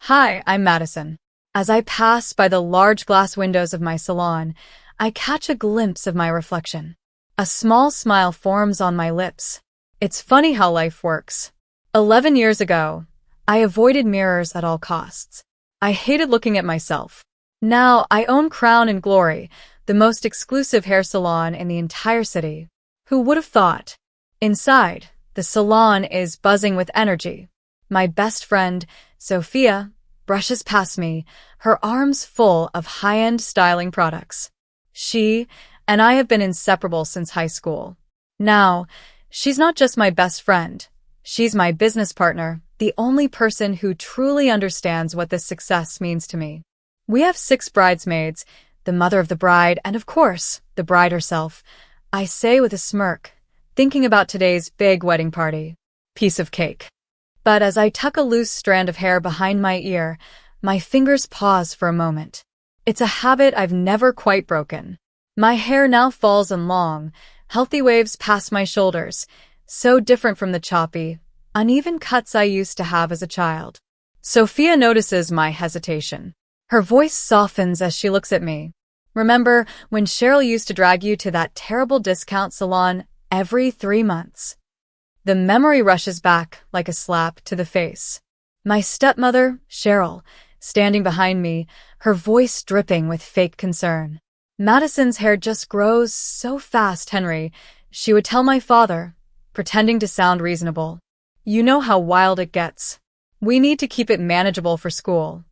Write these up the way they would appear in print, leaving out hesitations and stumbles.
Hi, I'm Madison. As I pass by the large glass windows of my salon, I catch a glimpse of my reflection. A small smile forms on my lips. It's funny how life works. 11 years ago, I avoided mirrors at all costs. I hated looking at myself. Now, I own Crown and Glory, the most exclusive hair salon in the entire city. Who would have thought? Inside, the salon is buzzing with energy. My best friend, Sophia, brushes past me, her arms full of high-end styling products. She and I have been inseparable since high school. Now, she's not just my best friend. She's my business partner, the only person who truly understands what this success means to me. We have 6 bridesmaids, the mother of the bride, and of course, the bride herself. I say with a smirk, thinking about today's big wedding party. Piece of cake. But as I tuck a loose strand of hair behind my ear, my fingers pause for a moment. It's a habit I've never quite broken. My hair now falls in long, healthy waves past my shoulders, so different from the choppy, uneven cuts I used to have as a child. Sophia notices my hesitation. Her voice softens as she looks at me. Remember when Cheryl used to drag you to that terrible discount salon every 3 months? The memory rushes back like a slap to the face. My stepmother, Cheryl, standing behind me, her voice dripping with fake concern. Madison's hair just grows so fast, Henry, she would tell my father, pretending to sound reasonable. You know how wild it gets. We need to keep it manageable for school.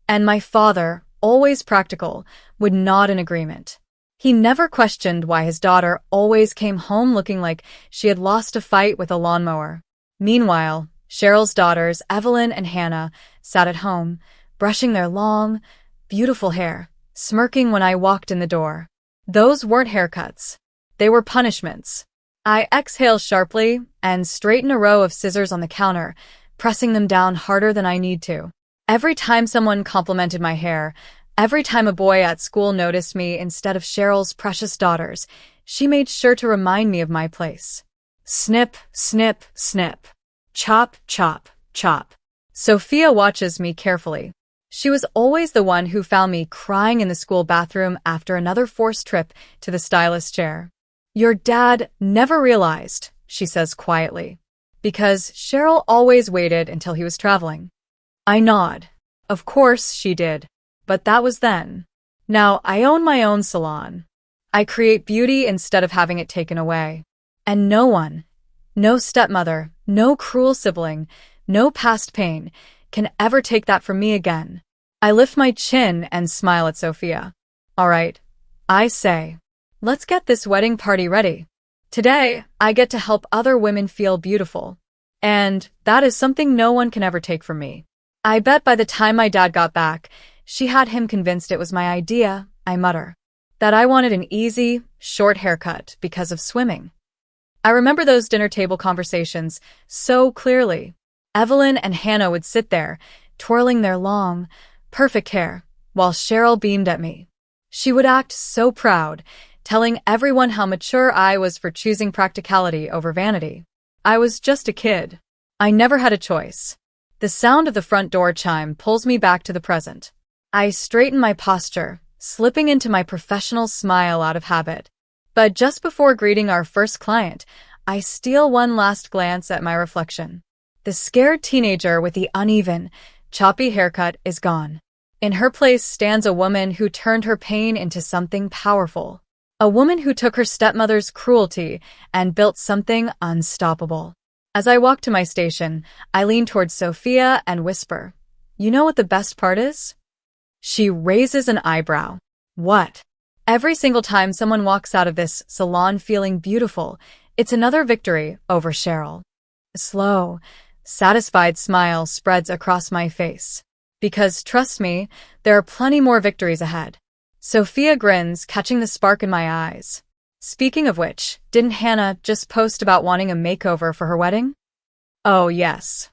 And my father, always practical, would nod in agreement. He never questioned why his daughter always came home looking like she had lost a fight with a lawnmower. Meanwhile, Cheryl's daughters, Evelyn and Hannah, sat at home, brushing their long, beautiful hair, smirking when I walked in the door. Those weren't haircuts. They were punishments. I exhale sharply and straighten a row of scissors on the counter, pressing them down harder than I need to. Every time someone complimented my hair, every time a boy at school noticed me instead of Cheryl's precious daughters, she made sure to remind me of my place. Snip, snip, snip. Chop, chop, chop. Sophia watches me carefully. She was always the one who found me crying in the school bathroom after another forced trip to the stylist chair. Your dad never realized, she says quietly, because Cheryl always waited until he was traveling. I nod. Of course she did. But that was then. Now I own my own salon. I create beauty instead of having it taken away. And no one, no stepmother, no cruel sibling, no past pain, can ever take that from me again. I lift my chin and smile at Sophia. All right, I say, let's get this wedding party ready. Today, I get to help other women feel beautiful. And that is something no one can ever take from me. I bet by the time my dad got back, she had him convinced it was my idea, I mutter. That I wanted an easy, short haircut because of swimming. I remember those dinner table conversations so clearly. Evelyn and Hannah would sit there, twirling their long, perfect hair, while Cheryl beamed at me. She would act so proud, telling everyone how mature I was for choosing practicality over vanity. I was just a kid. I never had a choice. The sound of the front door chime pulls me back to the present. I straighten my posture, slipping into my professional smile out of habit. But just before greeting our first client, I steal one last glance at my reflection. The scared teenager with the uneven, choppy haircut is gone. In her place stands a woman who turned her pain into something powerful. A woman who took her stepmother's cruelty and built something unstoppable. As I walk to my station, I lean towards Sophia and whisper, "You know what the best part is?" She raises an eyebrow. What? Every single time someone walks out of this salon feeling beautiful, it's another victory over Cheryl. A slow, satisfied smile spreads across my face. Because, trust me, there are plenty more victories ahead. Sophia grins, catching the spark in my eyes. Speaking of which, didn't Hannah just post about wanting a makeover for her wedding? Oh, yes.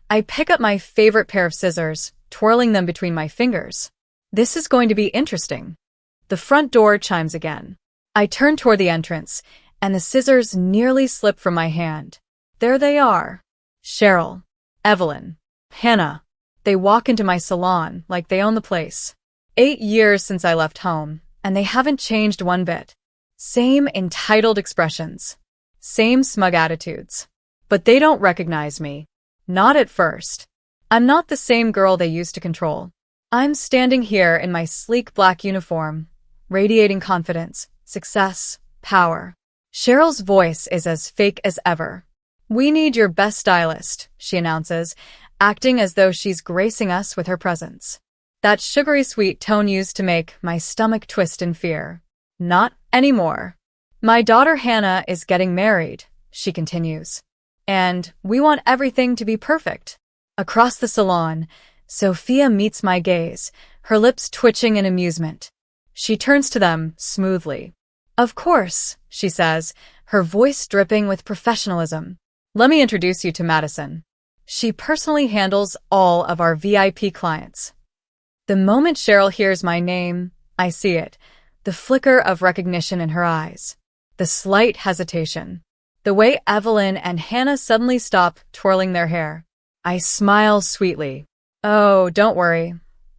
I pick up my favorite pair of scissors, twirling them between my fingers. This is going to be interesting. The front door chimes again. I turn toward the entrance, and the scissors nearly slip from my hand. There they are. Cheryl, Evelyn, Hannah. They walk into my salon like they own the place. 8 years since I left home, and they haven't changed one bit. Same entitled expressions. Same smug attitudes. But they don't recognize me. Not at first. I'm not the same girl they used to control. I'm standing here in my sleek black uniform, radiating confidence, success, power. Cheryl's voice is as fake as ever. "We need your best stylist," she announces, acting as though she's gracing us with her presence. That sugary sweet tone used to make my stomach twist in fear. Not anymore. "My daughter Hannah is getting married," she continues. "And we want everything to be perfect." Across the salon, Sophia meets my gaze, her lips twitching in amusement. She turns to them smoothly. "Of course," she says, her voice dripping with professionalism. "Let me introduce you to Madison. She personally handles all of our VIP clients." The moment Cheryl hears my name, I see it, the flicker of recognition in her eyes, the slight hesitation, the way Evelyn and Hannah suddenly stop twirling their hair. I smile sweetly. "Oh, don't worry,"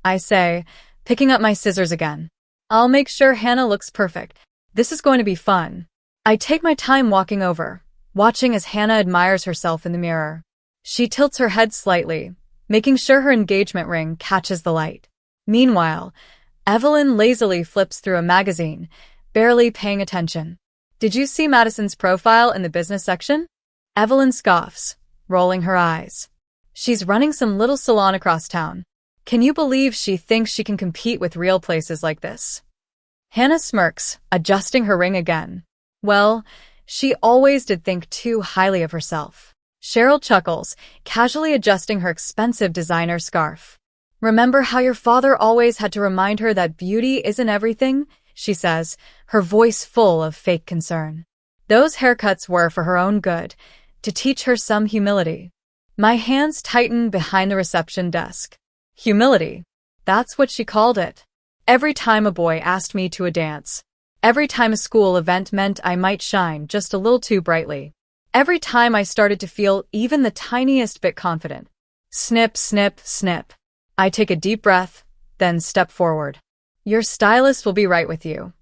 I say, picking up my scissors again. "I'll make sure Hannah looks perfect. This is going to be fun." I take my time walking over, watching as Hannah admires herself in the mirror. She tilts her head slightly, making sure her engagement ring catches the light. Meanwhile, Evelyn lazily flips through a magazine, barely paying attention. "Did you see Madison's profile in the business section?" Evelyn scoffs, rolling her eyes. "She's running some little salon across town. Can you believe she thinks she can compete with real places like this?" Hannah smirks, adjusting her ring again. "Well, she always did think too highly of herself." Cheryl chuckles, casually adjusting her expensive designer scarf. "Remember how your father always had to remind her that beauty isn't everything?" she says, her voice full of fake concern. "Those haircuts were for her own good, to teach her some humility." My hands tighten behind the reception desk. Humility. That's what she called it. Every time a boy asked me to a dance. Every time a school event meant I might shine just a little too brightly. Every time I started to feel even the tiniest bit confident. Snip, snip, snip. I take a deep breath, then step forward. "Your stylist will be right with you."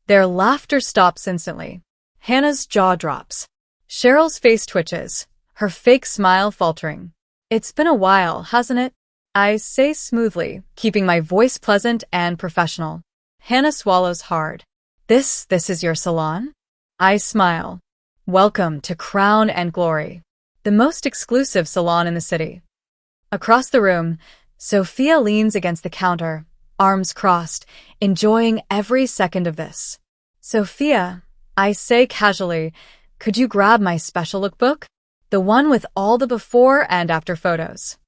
Their laughter stops instantly. Hannah's jaw drops. Cheryl's face twitches, her fake smile faltering. "It's been a while, hasn't it?" I say smoothly, keeping my voice pleasant and professional. Hannah swallows hard. This is your salon?" I smile. "Welcome to Crown and Glory, the most exclusive salon in the city." Across the room, Sophia leans against the counter, arms crossed, enjoying every second of this. "Sophia," I say casually, "could you grab my special lookbook? The one with all the before and after photos."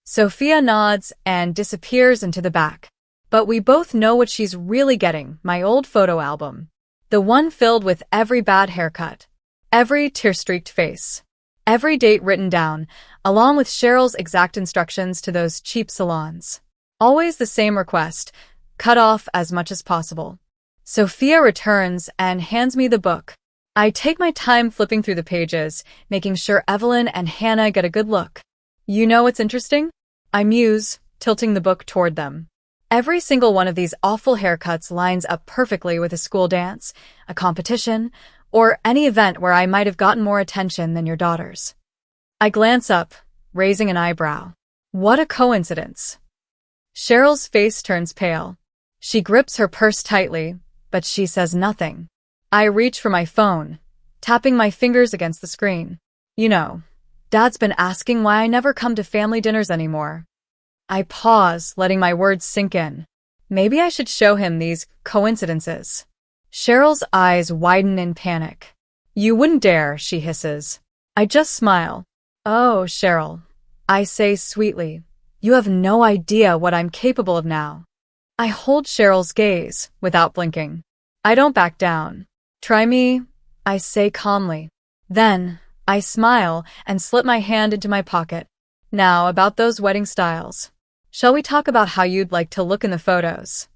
Sophia nods and disappears into the back. But we both know what she's really getting, my old photo album. The one filled with every bad haircut, every tear-streaked face, every date written down, along with Cheryl's exact instructions to those cheap salons. Always the same request, cut off as much as possible. Sophia returns and hands me the book. I take my time flipping through the pages, making sure Evelyn and Hannah get a good look. "You know what's interesting?" I muse, tilting the book toward them. "Every single one of these awful haircuts lines up perfectly with a school dance, a competition, or any event where I might have gotten more attention than your daughters." I glance up, raising an eyebrow. What a coincidence. Cheryl's face turns pale. She grips her purse tightly, but she says nothing. I reach for my phone, tapping my fingers against the screen. "You know, Dad's been asking why I never come to family dinners anymore." I pause, letting my words sink in. Maybe I should show him these coincidences. Cheryl's eyes widen in panic. "You wouldn't dare," she hisses. I just smile. "Oh, Cheryl," I say sweetly. "You have no idea what I'm capable of now." I hold Cheryl's gaze, without blinking. I don't back down. "Try me," I say calmly. Then, I smile and slip my hand into my pocket. "Now, about those wedding styles. Shall we talk about how you'd like to look in the photos?"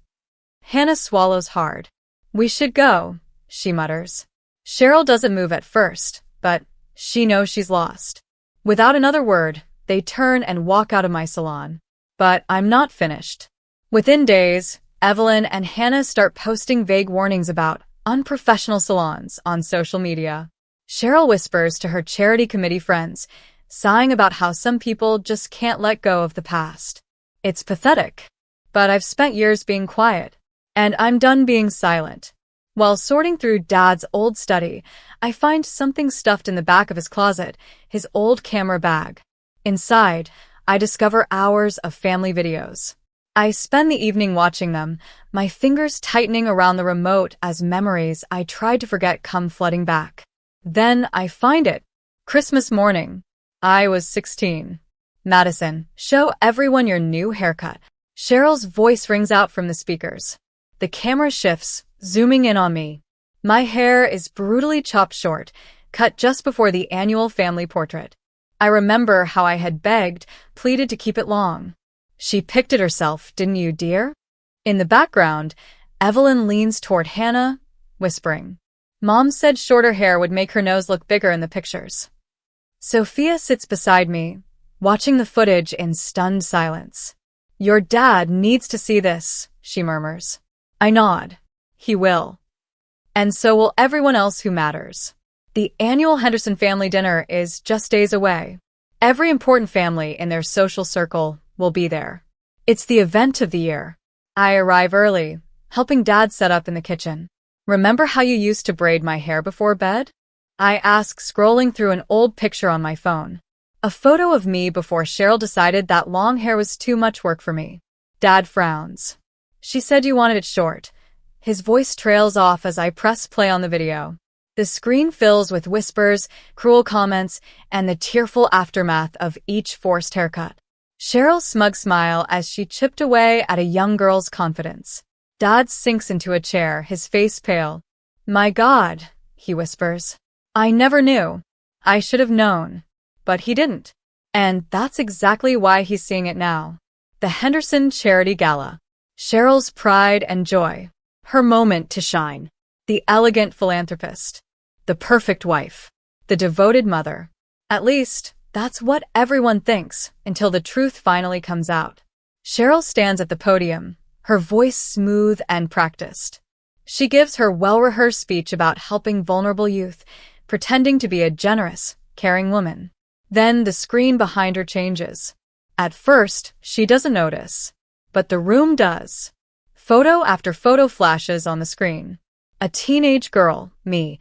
Hannah swallows hard. "We should go," she mutters. Cheryl doesn't move at first, but she knows she's lost. Without another word, they turn and walk out of my salon. But I'm not finished. Within days, Evelyn and Hannah start posting vague warnings about unprofessional salons on social media. Cheryl whispers to her charity committee friends, sighing about how some people just can't let go of the past. It's pathetic. But I've spent years being quiet, and I'm done being silent. While sorting through Dad's old study, I find something stuffed in the back of his closet, his old camera bag. Inside, I discover hours of family videos. I spend the evening watching them, my fingers tightening around the remote as memories I tried to forget come flooding back. Then I find it. Christmas morning. I was 16. Madison, show everyone your new haircut. Cheryl's voice rings out from the speakers. The camera shifts, zooming in on me. My hair is brutally chopped short, cut just before the annual family portrait. I remember how I had begged, pleaded to keep it long. She picked it herself, didn't you, dear? In the background, Evelyn leans toward Hannah, whispering. Mom said shorter hair would make her nose look bigger in the pictures. Sophia sits beside me, watching the footage in stunned silence. Your dad needs to see this, she murmurs. I nod. He will. And so will everyone else who matters. The annual Henderson family dinner is just days away. Every important family in their social circle will be there. It's the event of the year. I arrive early, helping Dad set up in the kitchen. Remember how you used to braid my hair before bed? I ask, scrolling through an old picture on my phone. A photo of me before Cheryl decided that long hair was too much work for me. Dad frowns. She said you wanted it short. His voice trails off as I press play on the video. The screen fills with whispers, cruel comments, and the tearful aftermath of each forced haircut. Cheryl's smug smile as she chipped away at a young girl's confidence. Dad sinks into a chair, his face pale. My God, he whispers. I never knew. I should have known. But he didn't. And that's exactly why he's seeing it now. The Henderson Charity Gala. Cheryl's pride and joy. Her moment to shine. The elegant philanthropist. The perfect wife. The devoted mother. At least, that's what everyone thinks, until the truth finally comes out. Cheryl stands at the podium, her voice smooth and practiced. She gives her well-rehearsed speech about helping vulnerable youth, pretending to be a generous, caring woman. Then the screen behind her changes. At first, she doesn't notice. But the room does. Photo after photo flashes on the screen. A teenage girl, me,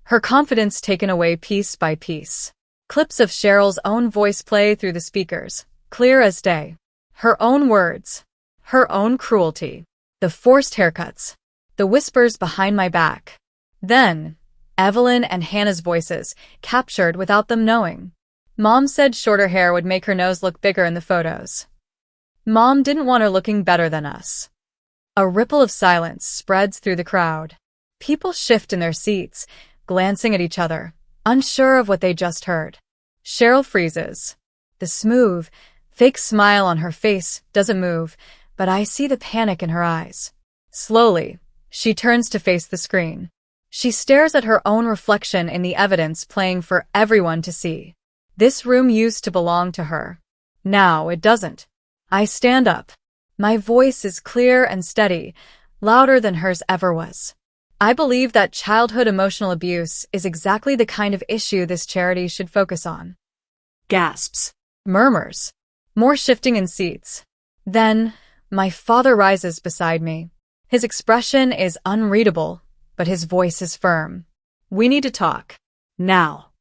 her confidence taken away piece by piece. Clips of Cheryl's own voice play through the speakers, clear as day. Her own words. Her own cruelty. The forced haircuts. The whispers behind my back. Then, Evelyn and Hannah's voices, captured without them knowing. Mom said shorter hair would make her nose look bigger in the photos. Mom didn't want her looking better than us. A ripple of silence spreads through the crowd. People shift in their seats, glancing at each other, unsure of what they just heard. Cheryl freezes. The smooth, fake smile on her face doesn't move, but I see the panic in her eyes. Slowly, she turns to face the screen. She stares at her own reflection in the evidence playing for everyone to see. This room used to belong to her. Now it doesn't. I stand up. My voice is clear and steady, louder than hers ever was. I believe that childhood emotional abuse is exactly the kind of issue this charity should focus on. Gasps. Murmurs. More shifting in seats. Then, my father rises beside me. His expression is unreadable, but his voice is firm. We need to talk. Now.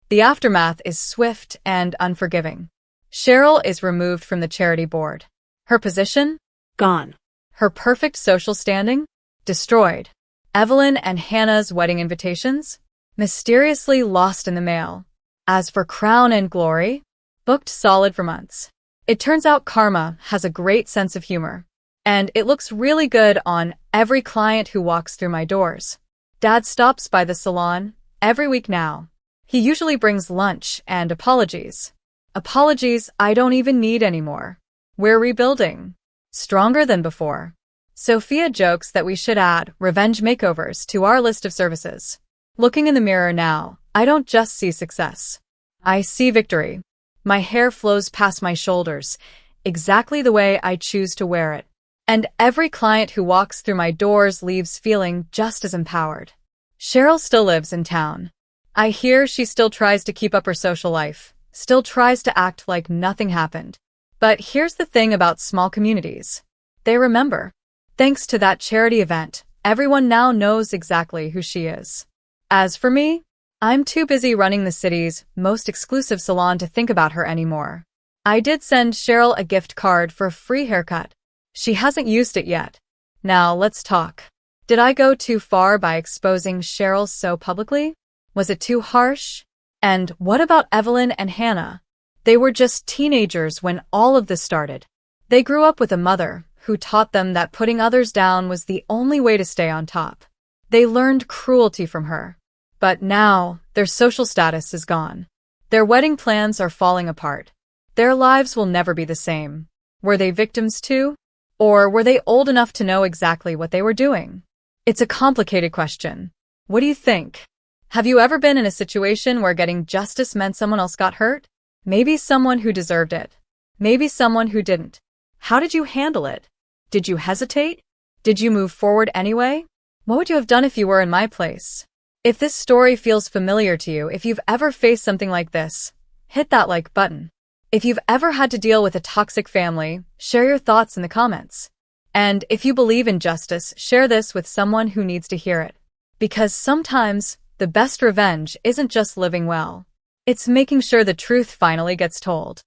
The aftermath is swift and unforgiving. Cheryl is removed from the charity board. Her position? Gone. Her perfect social standing? Destroyed. Evelyn and Hannah's wedding invitations? Mysteriously lost in the mail. As for crown and glory? Booked solid for months. It turns out karma has a great sense of humor. And it looks really good on every client who walks through my doors. Dad stops by the salon every week now. He usually brings lunch and apologies. Apologies I don't even need anymore. We're rebuilding. Stronger than before. Sophia jokes that we should add revenge makeovers to our list of services. Looking in the mirror now, I don't just see success. I see victory. My hair flows past my shoulders, exactly the way I choose to wear it. And every client who walks through my doors leaves feeling just as empowered. Cheryl still lives in town. I hear she still tries to keep up her social life, still tries to act like nothing happened. But here's the thing about small communities. They remember. Thanks to that charity event, everyone now knows exactly who she is. As for me, I'm too busy running the city's most exclusive salon to think about her anymore. I did send Cheryl a gift card for a free haircut. She hasn't used it yet. Now let's talk. Did I go too far by exposing Cheryl so publicly? Was it too harsh? And what about Evelyn and Hannah? They were just teenagers when all of this started. They grew up with a mother who taught them that putting others down was the only way to stay on top. They learned cruelty from her. But now, their social status is gone. Their wedding plans are falling apart. Their lives will never be the same. Were they victims too? Or were they old enough to know exactly what they were doing? It's a complicated question. What do you think? Have you ever been in a situation where getting justice meant someone else got hurt? Maybe someone who deserved it. Maybe someone who didn't. How did you handle it? Did you hesitate? Did you move forward anyway? What would you have done if you were in my place? If this story feels familiar to you, if you've ever faced something like this, hit that like button. If you've ever had to deal with a toxic family, share your thoughts in the comments. And if you believe in justice, share this with someone who needs to hear it. Because sometimes, the best revenge isn't just living well. It's making sure the truth finally gets told.